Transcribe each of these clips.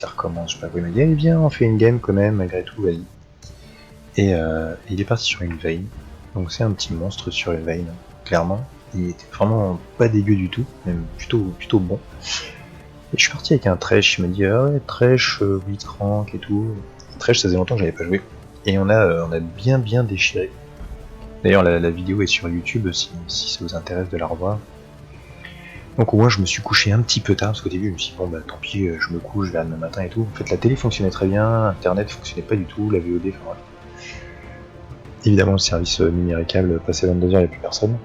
ça recommence, je sais pas quoi. Il m'a dit allez viens, on fait une game quand même, malgré tout, vas-y. Et il est parti sur une veine. Donc c'est un petit monstre sur une veine, clairement. Il était vraiment pas dégueu du tout, même plutôt bon. Et je suis parti avec un Thresh, il m'a dit ah ouais Thresh, Blitzcrank et tout. Thresh ça faisait longtemps que j'avais pas joué. Et on a bien déchiré. D'ailleurs la vidéo est sur YouTube si ça vous intéresse de la revoir. Donc au moins je me suis couché un petit peu tard, parce qu'au début je me suis dit bon bah tant pis, je me couche vers demain matin et tout. En fait la télé fonctionnait très bien, internet fonctionnait pas du tout, la VOD, enfin voilà. Évidemment le service numéricable passé 22h, il n'y a plus personne.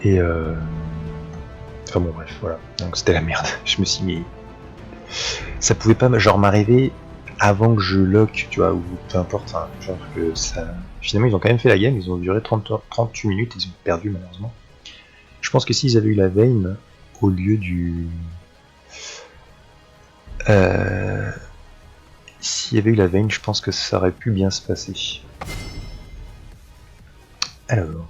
Et enfin bon bref voilà, donc c'était la merde. Je me suis mis... Ça pouvait pas genre m'arriver avant que je lock, tu vois, ou peu importe, enfin, genre que ça... Finalement ils ont quand même fait la game, ils ont duré 38 minutes, ils ont perdu malheureusement. Je pense que s'ils avaient eu la veine au lieu du... S'il y avait eu la veine, je pense que ça aurait pu bien se passer. Alors...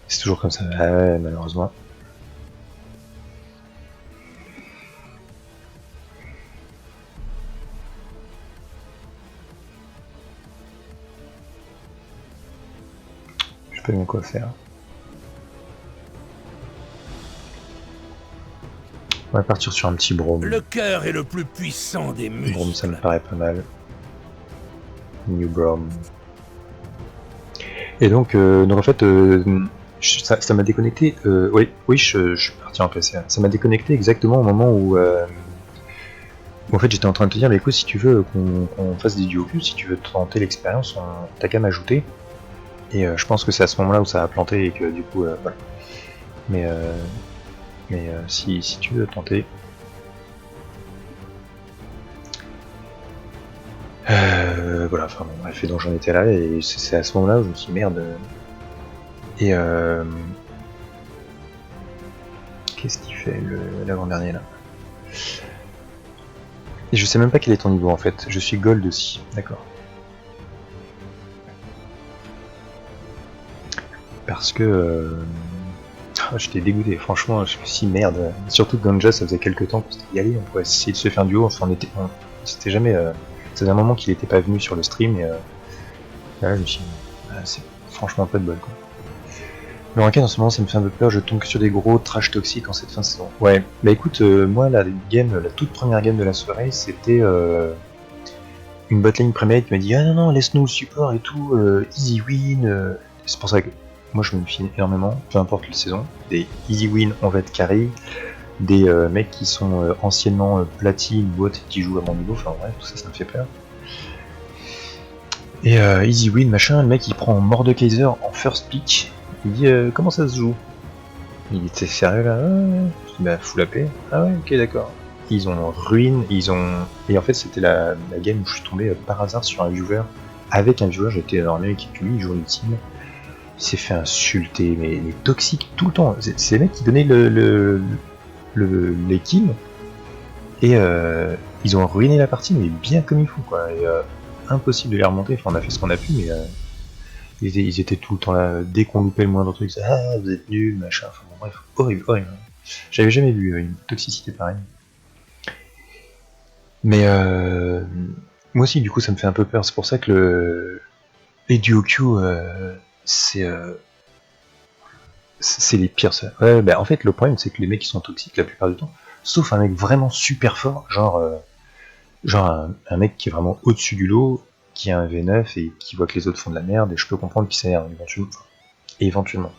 C'est toujours comme ça, ah ouais, malheureusement. Je sais pas bien quoi faire. On va partir sur un petit Braum. Le cœur est le plus puissant des muscles. Braum, ça me paraît pas mal. New Braum. Et donc en fait, ça m'a déconnecté. Oui, je suis parti en PC. Ça m'a déconnecté exactement au moment où en fait j'étais en train de te dire, mais écoute, si tu veux qu'on fasse des duo queues, si tu veux tenter l'expérience, t'as qu'à m'ajouter. Et je pense que c'est à ce moment-là où ça a planté et que du coup, voilà. Mais si tu veux tenter. Voilà, enfin bon, bref, donc j'en étais là et c'est à ce moment-là où je me suis dit merde. Et qu'est-ce qu'il fait l'avant-dernier là? Et je sais même pas quel est ton niveau en fait, je suis gold aussi, d'accord. Parce que j'étais dégoûté, franchement, je me suis dit merde. Surtout que Ganja ça faisait quelques temps qu'on s'était y allé, on pourrait essayer de se faire un duo, enfin c'était jamais... ça faisait un moment qu'il était pas venu sur le stream et là je me suis dit, c'est franchement pas de bol quoi. Le ranked en ce moment ça me fait un peu peur, je tombe que sur des gros trash toxiques en cette fin de saison. Ouais, bah écoute, moi la toute première game de la soirée c'était une botlane premade qui m'a dit ah non laisse-nous le support et tout, easy win, c'est pour ça que moi je me fie énormément, peu importe la saison, des easy win on va être carry, des mecs qui sont anciennement platine ou autres qui jouent à mon niveau, enfin bref tout ça me fait peur. Et easy win machin, le mec il prend Mordekaiser en first pick. Il dit comment ça se joue? Il était sérieux là? Je dis bah full AP. Ah ouais ok d'accord. Ils ont ruine, ils ont... Et en fait c'était la game où je suis tombé par hasard sur un viewer. Avec un viewer, j'étais dans la même équipe que lui, il jouait ultime. Il s'est fait insulter, mais toxique tout le temps. C'est les mecs qui donnaient les kills. Et ils ont ruiné la partie, mais bien comme il faut quoi. Et, impossible de les remonter, enfin on a fait ce qu'on a pu, mais... Ils étaient tout le temps là, dès qu'on loupait le moindre truc, ah vous êtes nuls, machin, enfin bon bref, horrible. J'avais jamais vu une toxicité pareille. Mais moi aussi du coup ça me fait un peu peur, c'est pour ça que les duo queue c'est les pires ça. Ouais bah en fait le problème c'est que les mecs qui sont toxiques la plupart du temps, sauf un mec vraiment super fort, genre un mec qui est vraiment au-dessus du lot, qui a un V9 et qui voit que les autres font de la merde, et je peux comprendre qu'il s'énerve éventuellement.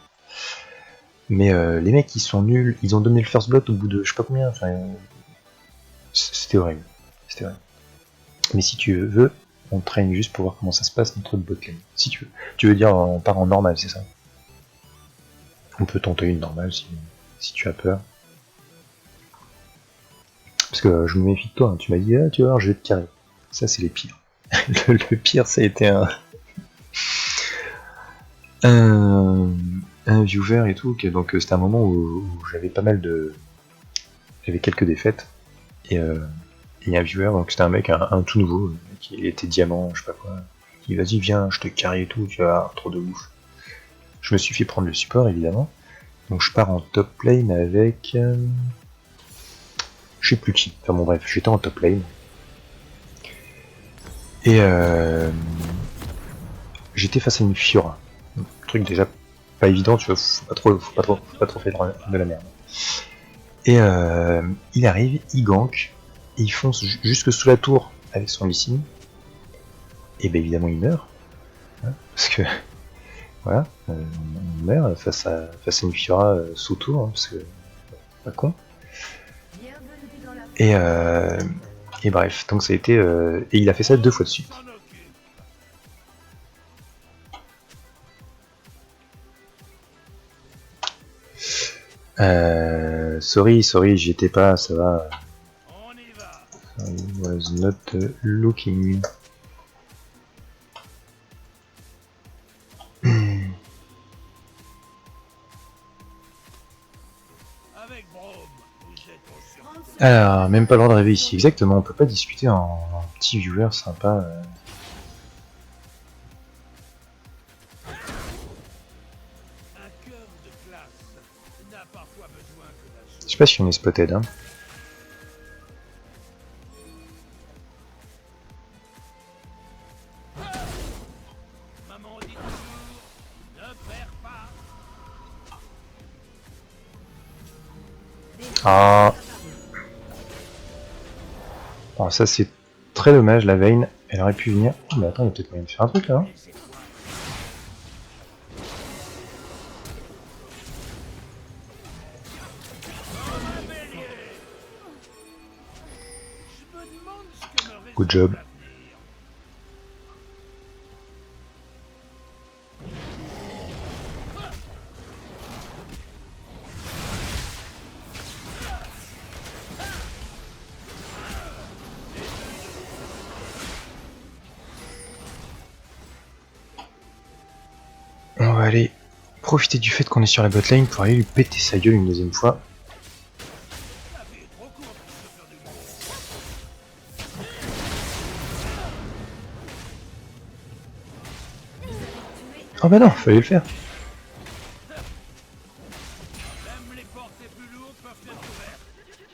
Mais les mecs qui sont nuls, ils ont donné le first blood au bout de je sais pas combien, enfin c'était horrible. Mais si tu veux, on traîne juste pour voir comment ça se passe notre botlane. Si tu veux. Tu veux dire on part en normal, c'est ça? On peut tenter une normale si tu as peur. Parce que je me méfie de toi, hein. Tu m'as dit ah tu vas voir je vais te carrer. Ça c'est les pires. le pire ça a été un viewer et tout, donc c'était un moment où j'avais pas mal de... J'avais quelques défaites, et il y a un viewer, donc c'était un mec, un tout nouveau, qui était diamant, je sais pas quoi, qui vas-y viens, je te carry et tout, tu vas avoir trop de ouf. Je me suis fait prendre le support évidemment, Donc je pars en top lane avec... je sais plus qui. Enfin bon bref, j'étais en top lane. Et j'étais face à une Fiora. Un truc déjà pas évident, tu vois, faut pas trop faire de la merde. Et il arrive, il gank, et il fonce jusque sous la tour avec son Lee Sin. Et bien évidemment il meurt. Hein, parce que voilà, on meurt face à une Fiora sous tour, hein, parce que pas con. Et bref, donc ça a été... et il a fait ça 2 fois de suite. Sorry, j'y étais pas, ça va. I was not looking. Alors, même pas le droit de rêver ici, exactement, on peut pas discuter en petit viewer sympa. Je sais pas si on est spotted, hein. Ah. Alors ça c'est très dommage, la Vayne, elle aurait pu venir. Oh, mais attends, il y a peut-être moyen de faire un truc là. Hein. Good job. On va aller profiter du fait qu'on est sur la botlane pour aller lui péter sa gueule une deuxième fois. Oh bah non, fallait le faire.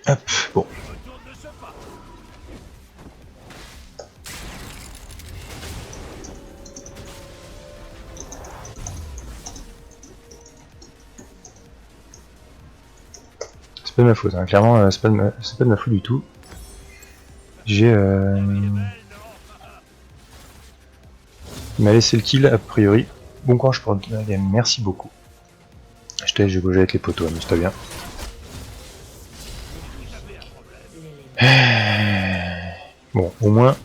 Hop, bon. C'est pas de ma faute, hein. Clairement, c'est pas de ma faute du tout. J'ai... Il m'a laissé le kill, a priori. Bon courage pour la game, merci beaucoup. Je te laisse, je vais bouger avec les poteaux, amuse-toi bien. Bon, au moins,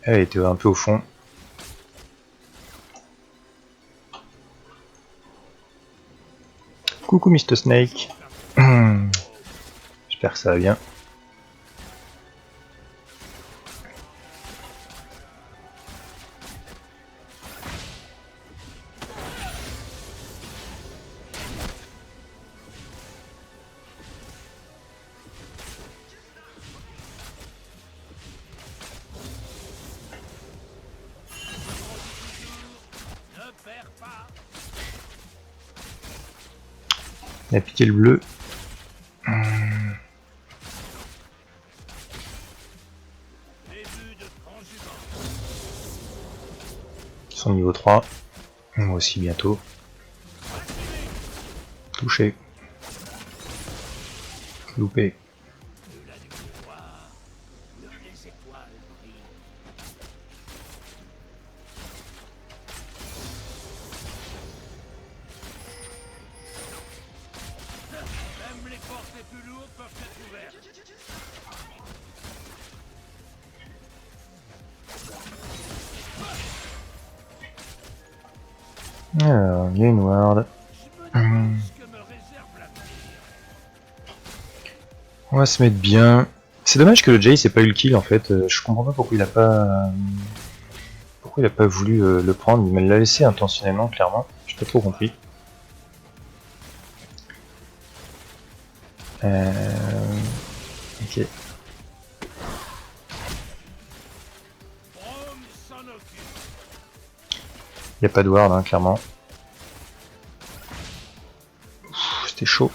elle était un peu au fond. Coucou Mr Snake. J'espère que ça va bien. Il a piqué le bleu. Ils sont niveau 3. Moi aussi bientôt. Touché. Loupé. Alors, il y a une ward. On va se mettre bien. C'est dommage que le Jace ait pas eu le kill en fait. Je comprends pas pourquoi il a pas. Pourquoi il a pas voulu le prendre. Il me l'a laissé intentionnellement, clairement. J'ai pas trop compris. Ok. Il n'y a pas de ward, hein, clairement. C'était chaud.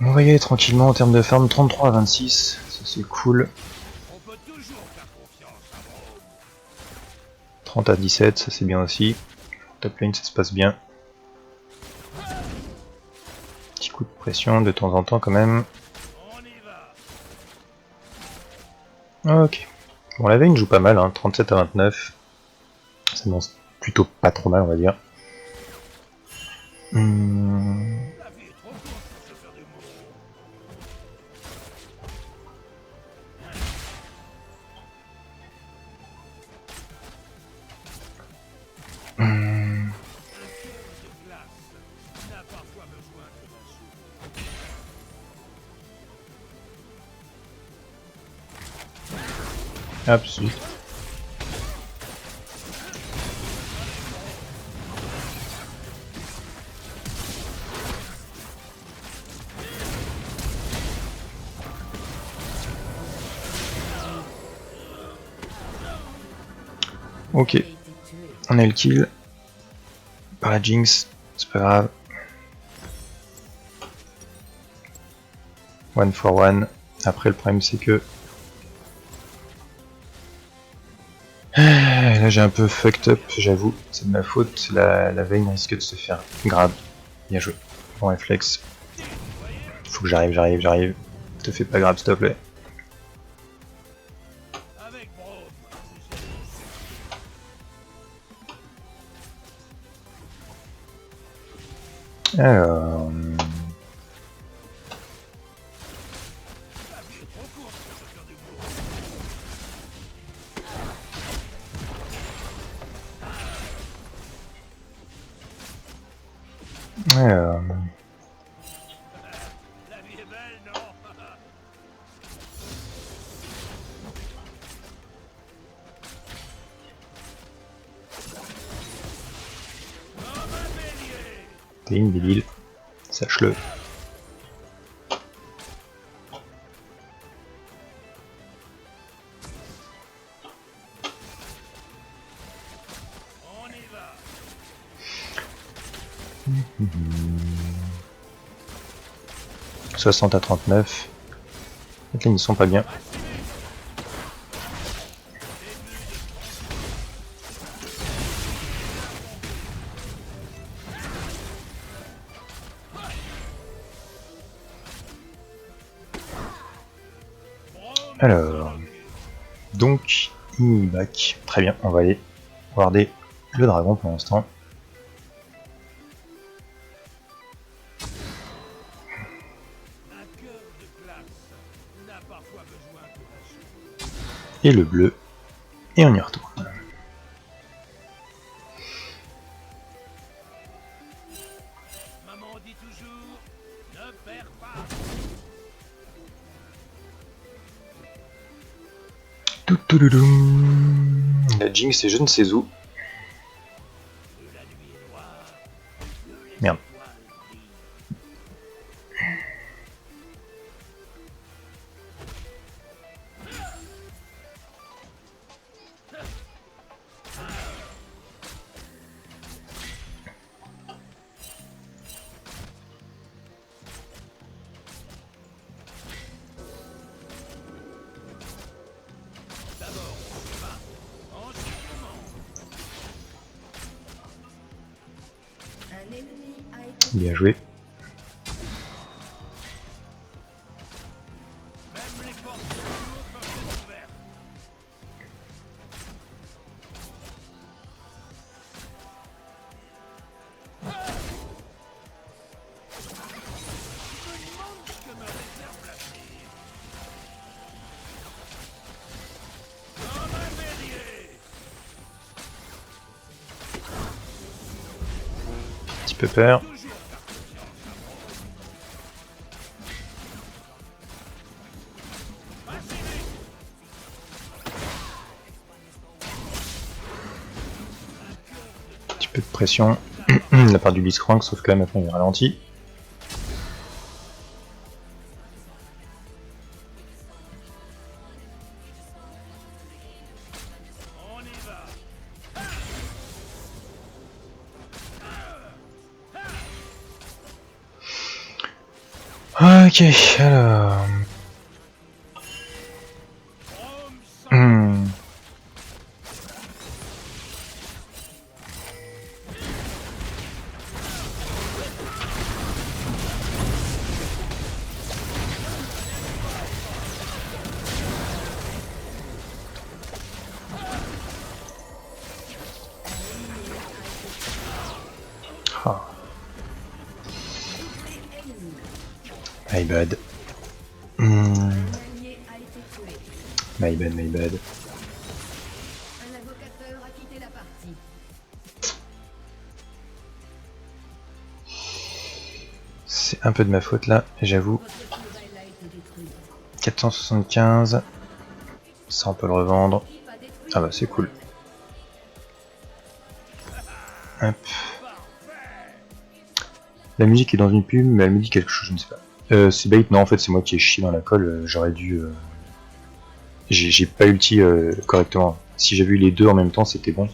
On va y aller tranquillement en termes de farm, 33 à 26, ça c'est cool. 30 à 17, ça c'est bien aussi. Top lane, ça se passe bien. Petit coup de pression de temps en temps quand même. Ok. Bon, la Vayne joue pas mal, hein, 37 à 29. Ça annonce plutôt pas trop mal, on va dire. Hop, si. Ok, on a le kill par la Jinx, c'est pas grave. 1 for 1. Après, le problème c'est que là j'ai un peu fucked up, j'avoue, c'est de ma faute. La Vayne risque de se faire grab. Bien joué, bon réflexe. Faut que j'arrive. Te fais pas grab, s'il te plaît. Alors... T'es une débile, sache-le. Mmh. 60 à 39. Les lignes sont pas bien. Alors, donc, back. Très bien, on va aller warder le dragon pour l'instant. Et le bleu, et on y retourne. Maman dit toujours, ne perds pas. La Jinx et je ne sais où. Merde. Bien joué. Petit peu peur. Petit peu de pression de la part du Blitzcrank, sauf quand même après il ralentit. Ok, alors... Hmm. Ah. My bad. My bad, my bad. Un invocateur a quitté la partie. C'est un peu de ma faute là, j'avoue. Votre tourelle a été détruite. 475. Ça on peut le revendre. L'équipe a détruit Ah bah c'est cool. Hop. La musique est dans une pub, mais elle me dit quelque chose, je ne sais pas. C'est bait, non en fait c'est moi qui ai chié dans la colle, j'aurais dû... J'ai pas ulti correctement. Si j'avais eu les deux en même temps c'était bon.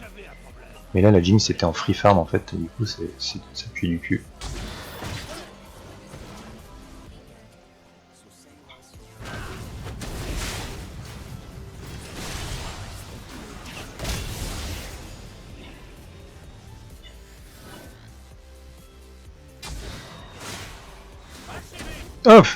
Mais là la Jinx c'était en free farm en fait, du coup ça pue du cul. Hop.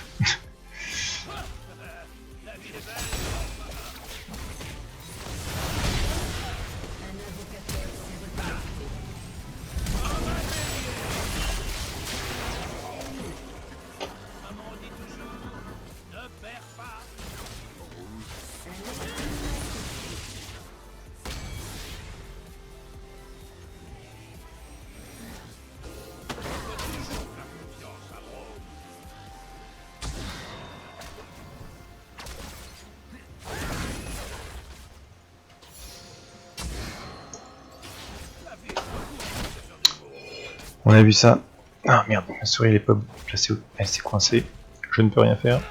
On a vu ça. Ah merde, ma souris elle est pas placée, elle s'est coincée. Je ne peux rien faire.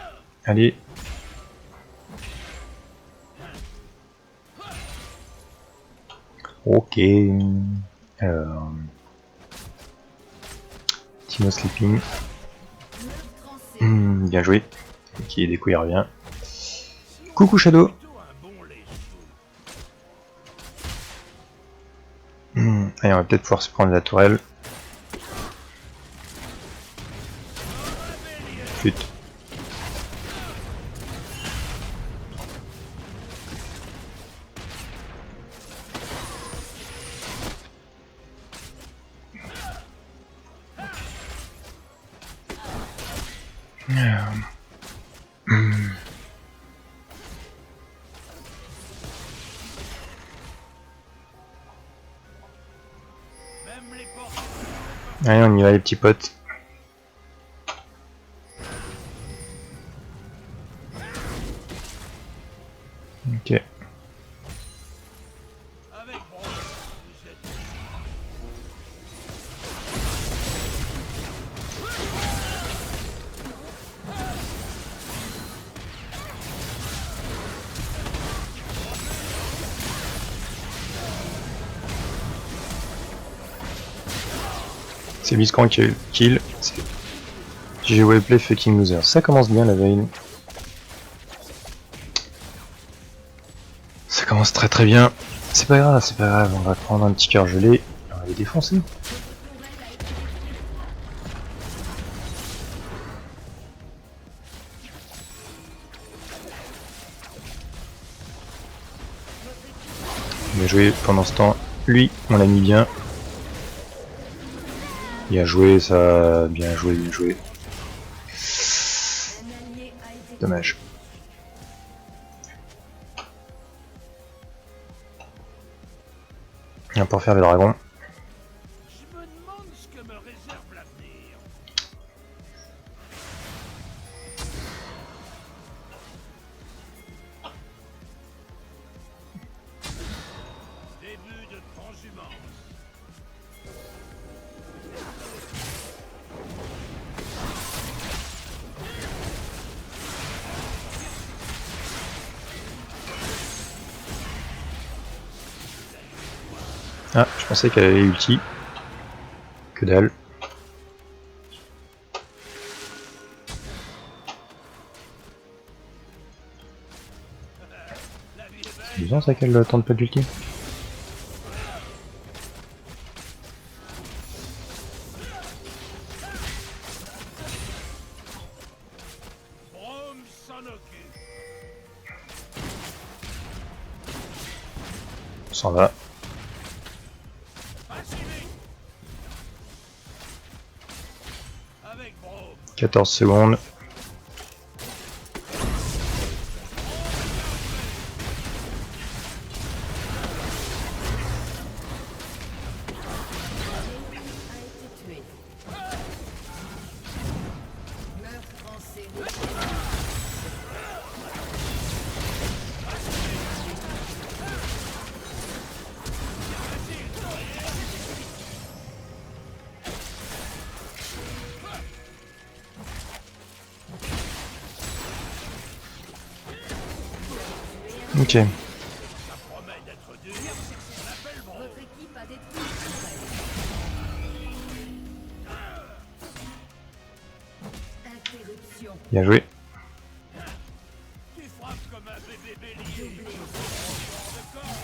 Allez. Ok. Alors... Timo Sleeping. Bien joué. Ok, des coups il revient. Coucou Shadow. Allez, on va peut-être pouvoir se prendre la tourelle. Putain. Allez, on y va les petits potes. Ok. C'est Blitzcrank qui a eu le kill. GG Webplay fucking loser. Ça commence bien la veille. Ça commence très très bien. C'est pas grave, on va prendre un petit cœur gelé. On va les défoncer. Bien joué pendant ce temps. Lui, on l'a mis bien. Bien joué, ça. Bien joué, bien joué. Dommage. On va pas refaire le dragon. Je me demande ce que me réserve l'avenir. Début de transhumance. Ah, je pensais qu'elle avait ulti. Que dalle. C'est bizarre ça qu'elle tente pas d'ulti. Brome s'en occupe. On s'en va. Pas si vite. Avec Brome. 14 secondes. Meurtre en série. Ok. Ça promet d'être dur. On appelle Brome. Votre équipe a détruit une tourelle. Interruption. Bien joué. Tu frappes comme un bébé bélier. Doublé. Hors de corps.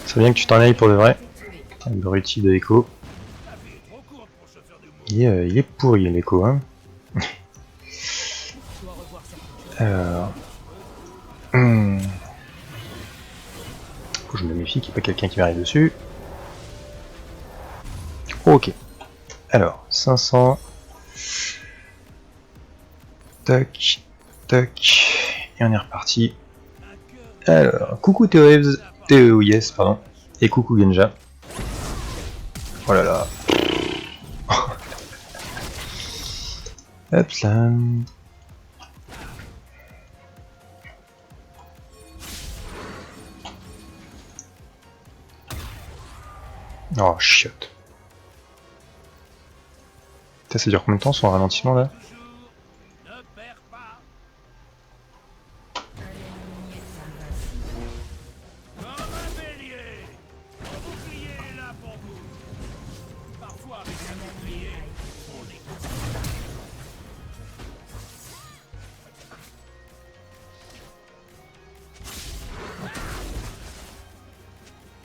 C'est bien que tu t'en ailles pour de vrai. Tué. Abruti de Echo. La vie est trop courte pour se faire du monde. Il est pourri l'Echo, hein. Alors... Faut que je me méfie qu'il n'y ait pas quelqu'un qui m'arrive dessus. Ok. Alors, 500. Tac. Tac. Et on est reparti. Alors, coucou TOS, TOS, pardon. Et coucou Genja. Oh là là. Hop là. Oh, chiotte. Ça dure combien de temps son ralentissement là? Toujours. Ne perds pas. Un ennemi est invincible. Comme un bélier. Mon bouclier est là pour vous. Parfois, avec un bouclier, on est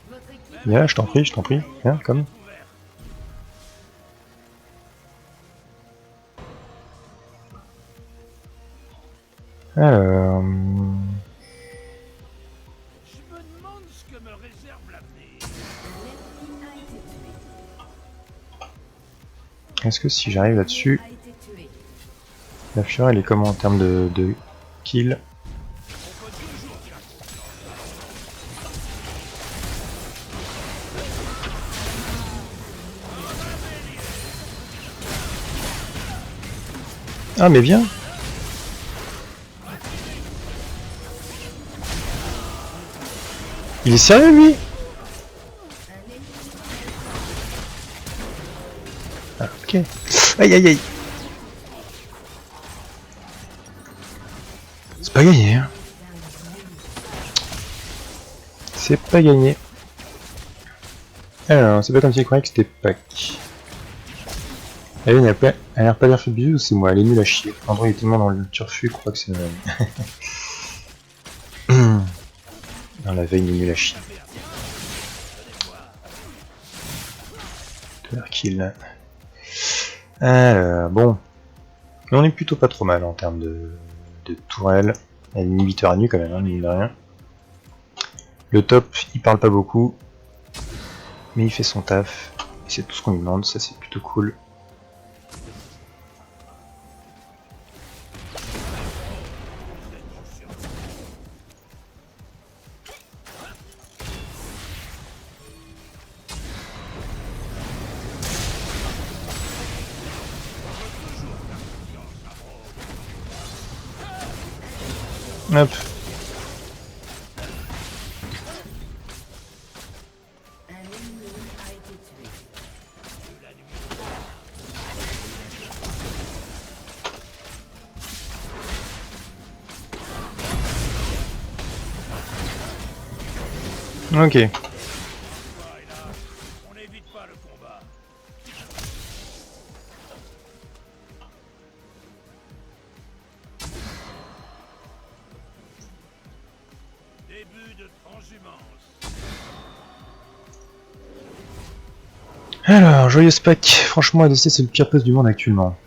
Votre équipe Viens, je t'en prie, viens, comme. ouvert. Alors... Je me demande ce que me réserve l'avenir. l'ennemi a été tué. Est-ce que si j'arrive là-dessus, A été tué. la Fiora elle est comment en termes de kill? On peut toujours faire Ah mais viens. Il est sérieux lui? Ah, ok. Aïe aïe aïe. C'est pas gagné hein. C'est pas gagné. Alors, c'est pas comme si je croyais que c'était Pac. Elle n'a l'air pas d'air fait bisous, c'est moi, elle est nulle à chier. Android est tellement dans le turfu, je crois que c'est... Dans la veille, il est nul à chier. Kill. Alors, bon. Mais on est plutôt pas trop mal en termes de tourelle. Il y a l'inhibiteur à nu quand même, hein, mine de rien. Le top, il parle pas beaucoup. Mais il fait son taf. Et c'est tout ce qu'on lui demande, ça c'est plutôt cool. Hop. Un ennemi a été tué. Ok. On n'évite pas le combat. de transhumance. Alors, joyeux Pack, franchement ADC c'est le pire poste du monde actuellement.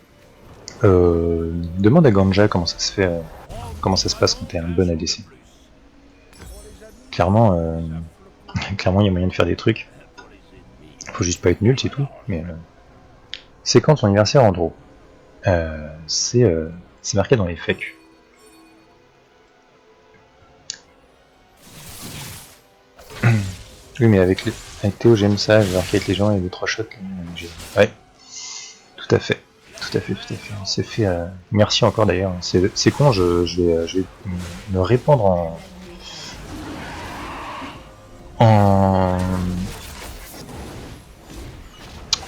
Demande à Ganja comment ça se fait, comment ça se passe quand t'es un bon ADC. Clairement, clairement il y a moyen de faire des trucs. Faut juste pas être nul, c'est tout. Mais c'est quand ton anniversaire en draw. C'est marqué dans les FAQ. Oui, mais avec Théo j'aime ça, j'ai marqué avec les gens et 2-3 shots. Ouais, tout à fait. Tout à fait. On s'est fait. Merci encore d'ailleurs. C'est con, je vais me répandre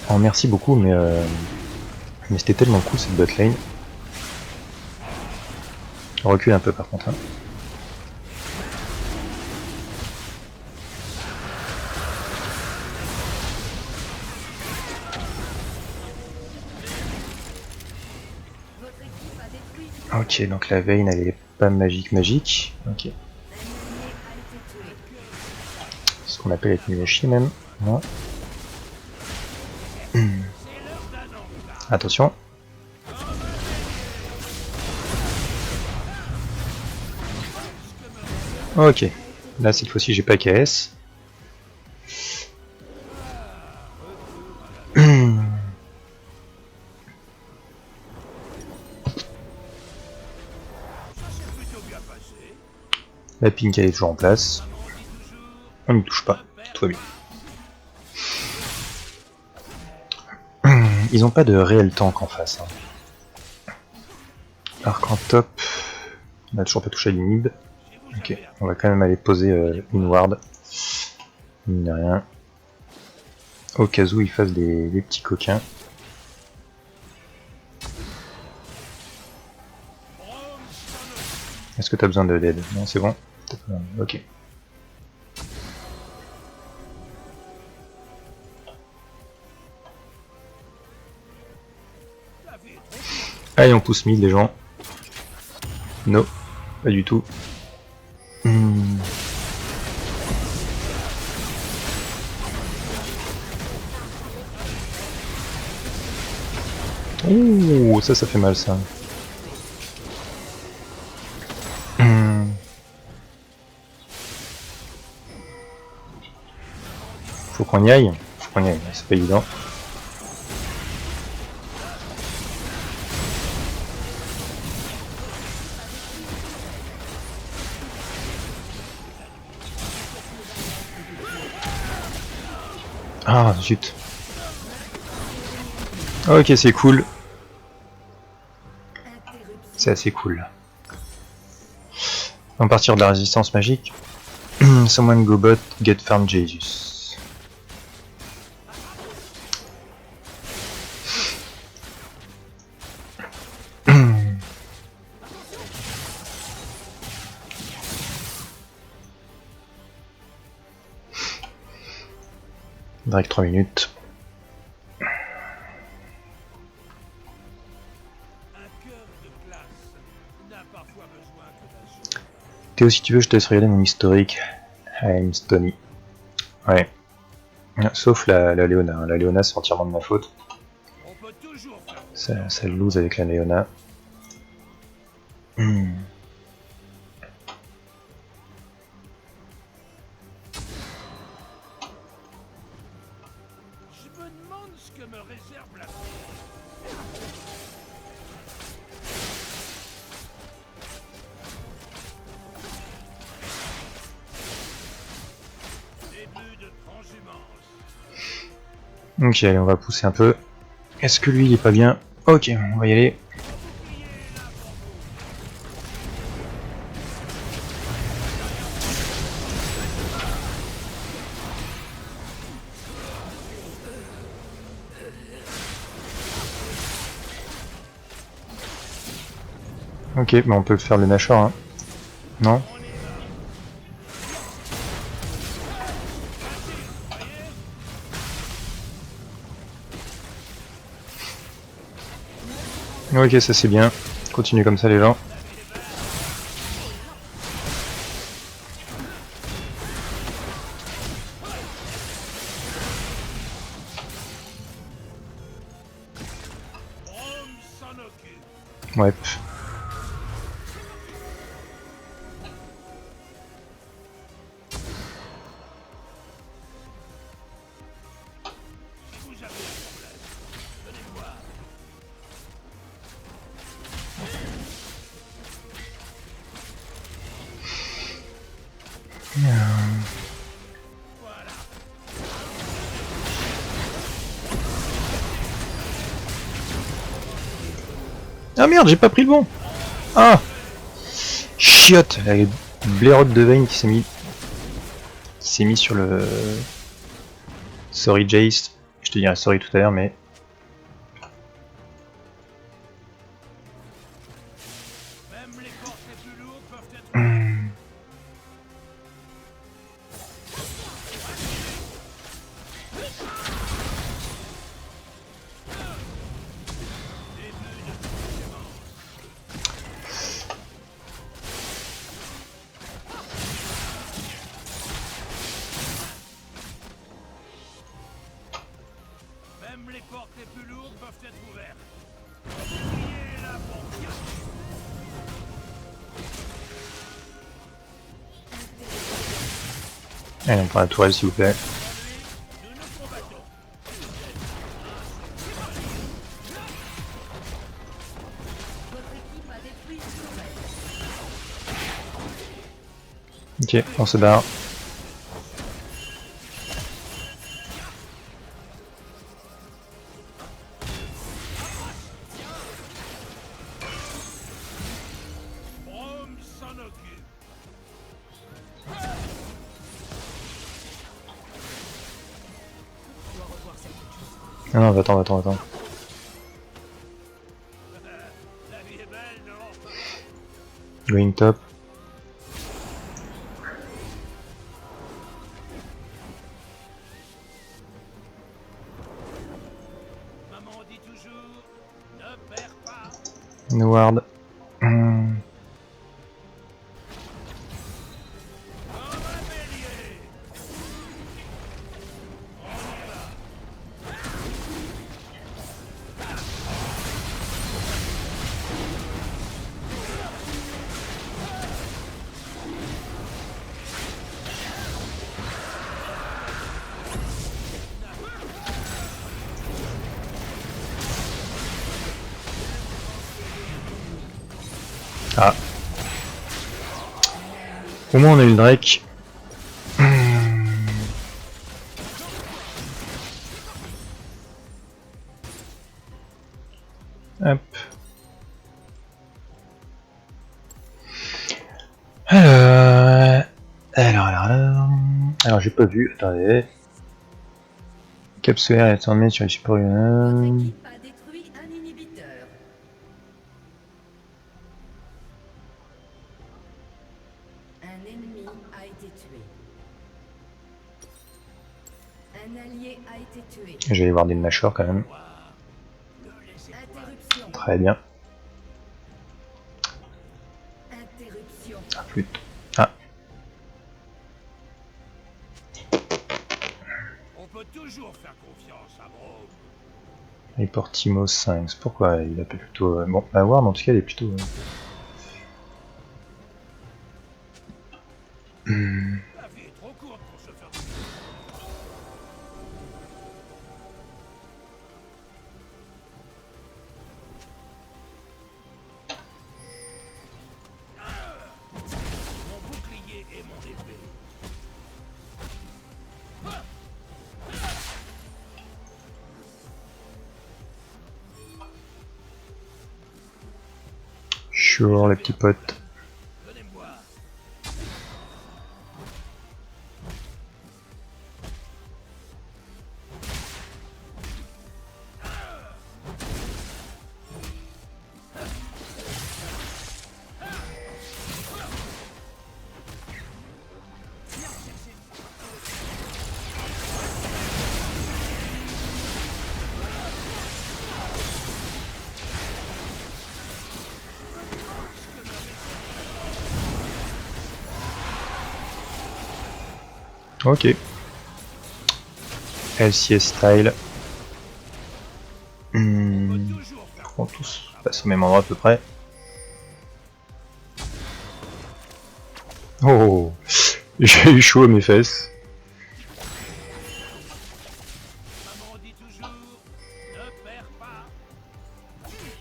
en merci beaucoup, mais c'était tellement cool cette botlane. On recule un peu par contre. Hein. Ok, donc la Vayne elle est pas magique. Ok. Ce qu'on appelle être nul à chier même. Non. Attention. Ok. Là cette fois-ci j'ai pas KS. La pink elle est toujours en place. On n'y touche pas. Tout va bien. Ils ont pas de réel tank en face. Hein. Alors qu'en top, on a toujours pas touché à l'inhib. Ok, on va quand même aller poser une ward. Mine de rien. Au cas où ils fassent des petits coquins. Est-ce que t'as besoin d'aide? Non, c'est bon. Ok. Allez, on pousse mid les gens. Non, pas du tout. Ouh, ça fait mal ça. Faut qu'on y aille, c'est pas évident. Ah zut. Ok, c'est cool. C'est assez cool. On va partir de la résistance magique. Someone go bot, get farm Jesus. Drake 3 minutes. Théo, si tu veux, je te laisse regarder mon historique. I'm Stony. Ouais. Sauf la Léona. La Léona, c'est entièrement de ma faute. Ça lose avec la Léona. Ok, allez, on va pousser un peu. Est-ce que lui, il est pas bien? Ok, on va y aller. Ok, mais on peut faire le Nashor, hein. Non? Ok, ça c'est bien. Continue comme ça les gens. Ouais. Si vous avez un problème, venez me voir. Voilà. Ah merde, j'ai pas pris le bon. Ah, chiotte, la blairotte de Vayne qui s'est mis sur le. Sorry Jace, je te dirai sorry tout à l'heure, mais Même les portes les plus lourdes peuvent être Même les portes les plus lourdes peuvent être ouvertes. Oubliez la pompe. allez, on prend la tourelle s'il vous plaît. Nous nous combattons. Votre équipe a détruit une tourelle. Ok, on se barre. Rome s'en occupe. Non, non, va-t'en. La vie est belle, non? Going top. Maman dit toujours, ne perds pas. Ward. Comme un bélier. Ah. Au moins on a eu le Drake. Hop. Alors j'ai pas vu, attendez. Capsulaire est tourné sur les supports. Votre équipe a détruit un inhibiteur. Un ennemi a été tué. Un allié a été tué. Je vais aller voir des mâchoires quand même. Interruption. Très bien. Interruption. Ah, flûte. Ah, On peut toujours faire confiance à Rome. report Timo 5. Pourquoi il a plutôt. Bon, la Ward en tout cas elle est plutôt. La vie est trop courte pour se faire. Mon bouclier et mon épée. Sure, les petits potes. Venez me voir. Ok. LCS style. On peut toujours faire Prends tous. passe au même endroit à peu près. Oh, j'ai eu chaud à mes fesses. Maman dit toujours, ne perds pas. Comme un bélier.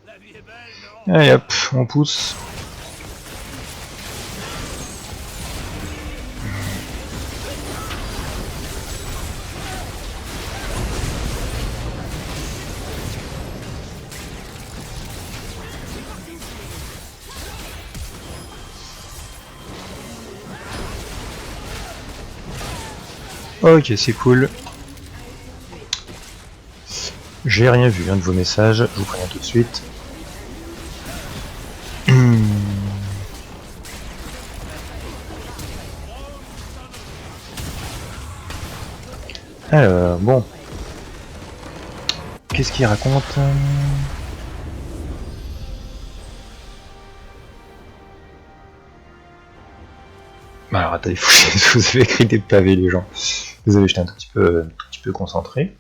La vie est belle, non? Allez hop, on pousse. Ok, c'est cool. J'ai rien vu de vos messages, je vous préviens tout de suite. Alors, bon. Qu'est-ce qu'il raconte? Alors attendez, vous avez écrit des pavés les gens. Désolé, j'étais un tout petit peu concentré.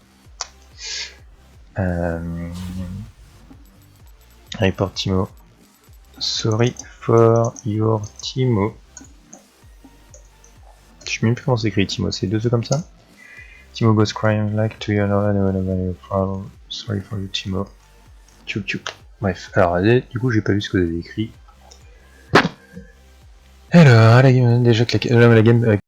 Report Timo. Sorry for your Timo. Je sais même plus comment s'écrit Timo, c'est deux comme ça. Timo goes crying like to your problem. Sorry for you Timo. Tchou tchou. Bref, alors du coup j'ai pas vu ce que vous avez écrit. Alors la game déjà que la game